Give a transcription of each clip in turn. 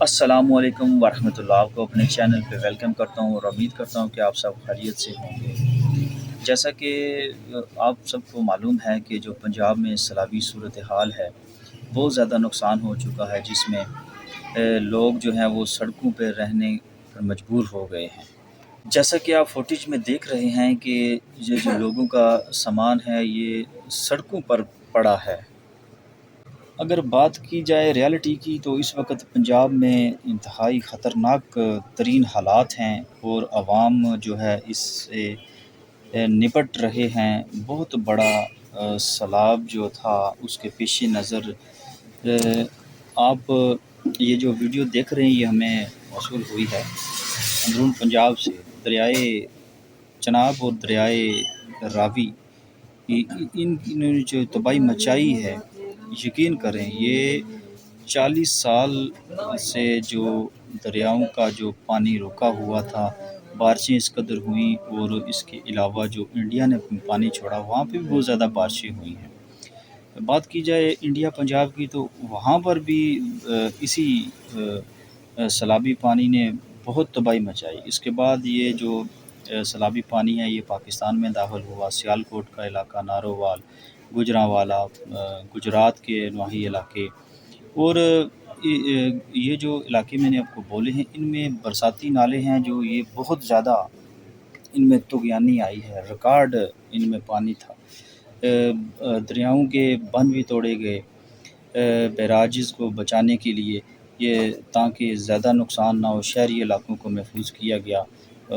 السلام علیکم ورحمۃ اللہ کو اپنے چینل پہ ویلکم کرتا ہوں اور امید کرتا ہوں کہ آپ سب خیریت سے ہوں گے۔ جیسا کہ آپ سب کو معلوم ہے کہ جو پنجاب میں سیلابی صورتحال ہے، بہت زیادہ نقصان ہو چکا ہے، جس میں لوگ جو ہیں وہ سڑکوں پہ رہنے پر مجبور ہو گئے ہیں۔ جیسا کہ آپ فوٹیج میں دیکھ رہے ہیں کہ یہ جو لوگوں کا سامان ہے یہ سڑکوں پر پڑا ہے۔ اگر بات کی جائے ریالٹی کی تو اس وقت پنجاب میں انتہائی خطرناک ترین حالات ہیں اور عوام جو ہے اس سے نپٹ رہے ہیں۔ بہت بڑا سیلاب جو تھا اس کے پیش نظر آپ یہ جو ویڈیو دیکھ رہے ہیں یہ ہمیں موصول ہوئی ہے اندرون پنجاب سے، دریائے چناب اور دریائے راوی انہوں نے جو تباہی مچائی ہے، یقین کریں یہ 40 سال سے جو دریاؤں کا جو پانی روکا ہوا تھا، بارشیں اس قدر ہوئیں، اور اس کے علاوہ جو انڈیا نے پانی چھوڑا وہاں پہ بھی بہت زیادہ بارشیں ہوئی ہیں۔ بات کی جائے انڈیا پنجاب کی تو وہاں پر بھی اسی سیلابی پانی نے بہت تباہی مچائی۔ اس کے بعد یہ جو سیلابی پانی ہے یہ پاکستان میں داخل ہوا، سیالکوٹ کا علاقہ، نارووال، گجرانوالہ، گجرات کے نواحی علاقے، اور یہ جو علاقے میں نے آپ کو بولے ہیں ان میں برساتی نالے ہیں جو یہ بہت زیادہ ان میں طغیانی آئی ہے، ریکارڈ ان میں پانی تھا۔ دریاؤں کے بند بھی توڑے گئے بیراجز کو بچانے کے لیے، یہ تاکہ زیادہ نقصان نہ ہو، شہری علاقوں کو محفوظ کیا گیا،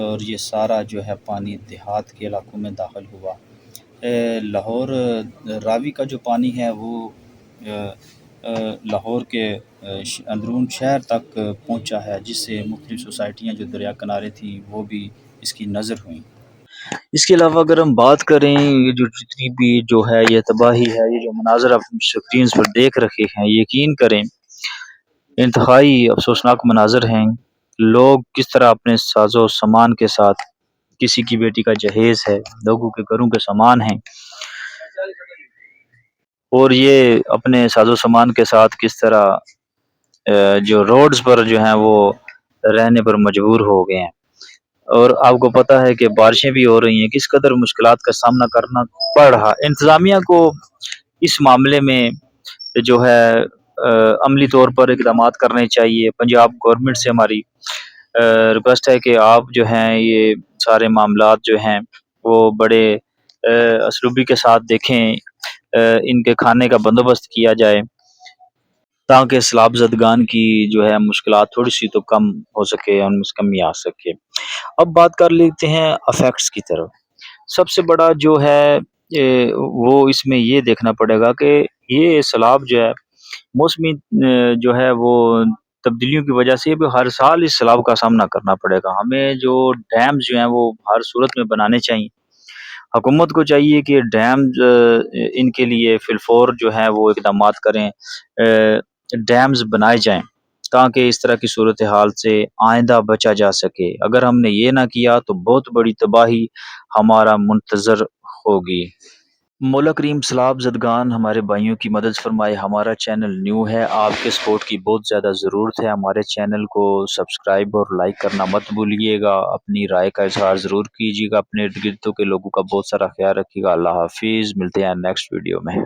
اور یہ سارا جو ہے پانی دیہات کے علاقوں میں داخل ہوا۔ لاہور راوی کا جو پانی ہے وہ لاہور کے اندرون شہر تک پہنچا ہے، جس سے مختلف سوسائٹیاں جو دریا کنارے تھیں وہ بھی اس کی نظر ہوئیں۔ اس کے علاوہ اگر ہم بات کریں یہ جو جتنی بھی جو ہے یہ تباہی ہے، یہ جو مناظر آپ اسکرین پر دیکھ رکھے ہیں، یقین کریں انتہائی افسوسناک مناظر ہیں۔ لوگ کس طرح اپنے ساز و سامان کے ساتھ، کسی کی بیٹی کا جہیز ہے، لوگوں کے گھروں کے سامان ہیں، اور یہ اپنے ساز و سامان کے ساتھ کس طرح جو روڈز پر جو ہیں وہ رہنے پر مجبور ہو گئے ہیں۔ اور آپ کو پتہ ہے کہ بارشیں بھی ہو رہی ہیں، کس قدر مشکلات کا سامنا کرنا پڑ رہا۔ انتظامیہ کو اس معاملے میں جو ہے عملی طور پر اقدامات کرنے چاہیے۔ پنجاب گورنمنٹ سے ہماری ریکویسٹ ہے کہ آپ جو ہیں یہ سارے معاملات جو ہیں وہ بڑے اسلوبی کے ساتھ دیکھیں، ان کے کھانے کا بندوبست کیا جائے تاکہ سیلاب زدگان کی جو ہے مشکلات تھوڑی سی تو کم ہو سکے، ان میں کمی آ سکے۔ اب بات کر لیتے ہیں افیکٹس کی طرف۔ سب سے بڑا جو ہے وہ اس میں یہ دیکھنا پڑے گا کہ یہ سیلاب جو ہے موسمی جو ہے وہ تبدیلیوں کی وجہ سے بھی ہر سال اس سیلاب کا سامنا کرنا پڑے گا۔ ہمیں جو ڈیمز جو ہیں وہ ہر صورت میں بنانے چاہیے۔ حکومت کو چاہیے کہ ڈیمز ان کے لیے فی الفور جو ہے وہ اقدامات کریں، ڈیمز بنائے جائیں تاکہ اس طرح کی صورتحال سے آئندہ بچا جا سکے۔ اگر ہم نے یہ نہ کیا تو بہت بڑی تباہی ہمارا منتظر ہوگی۔ مولا کریم سیلاب زدگان ہمارے بھائیوں کی مدد فرمائے۔ ہمارا چینل نیو ہے، آپ کے سپورٹ کی بہت زیادہ ضرورت ہے۔ ہمارے چینل کو سبسکرائب اور لائک کرنا مت بھولیے گا، اپنی رائے کا اظہار ضرور کیجیے گا، اپنے ارد گرد کے لوگوں کا بہت سارا خیال رکھیے گا۔ اللہ حافظ، ملتے ہیں نیکسٹ ویڈیو میں۔